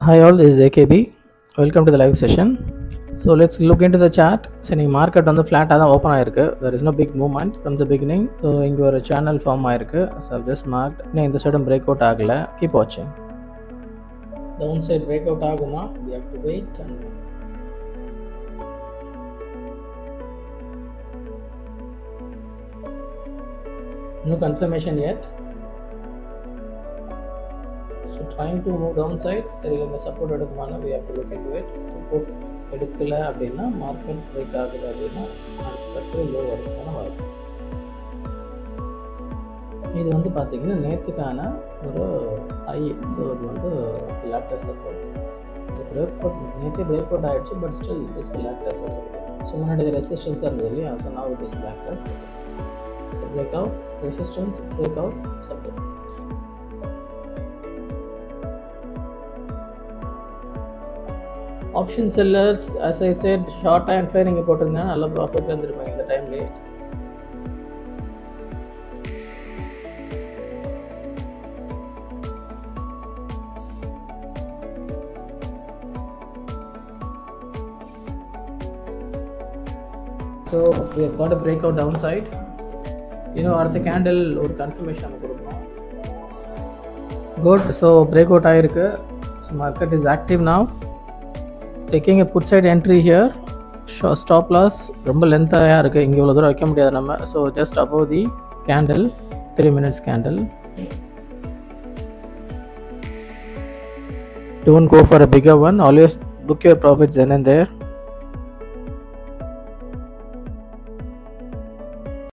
Hi all, this is AKB. Welcome to the live session. So let's look into the chart. Sending market on the flat open ஆயிருக்கு. There is no big movement from the beginning. So இங்க ஒரு channel form ஆயிருக்கு. So I've just marked. இன்னும் இந்த சைடும் breakout ஆகல. Keep watching. Downside breakout ஆகுமா? We have to wait and no confirmation yet. So trying to move downside, தெரியல support எடுக்குமானா we have to look into it. Support எடுக்கல அப்படின்னா market break ஆகுது அப்படின்னா அடுத்து லோ வரைக்கும் வாய்ப்பு. இது வந்து பார்த்தீங்கன்னா நேற்றுக்கான ஒரு ஹை. ஸோ இது வந்து லேட்டஸ்ட் சப்போர்ட். நேற்று பிரேக் அவுட் ஆகிடுச்சு, but still is latest support. So முன்னாடி ரெசிஸ்டன்ஸாக இருந்தது இல்லையா? So now it is latest. So break out, resistance, break out, support. Option sellers as I said short and fair நீங்கள் போட்டிருந்தீங்கன்னா நல்ல ப்ராஃபிட் வந்துருப்பாங்க இந்த டைம்லேயே. So we have got a breakout downside. அடுத்த கேண்டில் ஒரு கன்ஃபர்மேஷன் நம்ம கொடுக்கணும். குட். ஸோ பிரேக் அவுட் ஆகிருக்கு. So market is active now. Taking a put side entry here. Stop loss ரொம்ப லென்த்தாக இருக்குது, இங்கே இவ்வளோ தூரம் வைக்க முடியாது நம்ம. So just above the candle, 3 minutes candle. Don't go for a bigger one. Always book your profits then and there.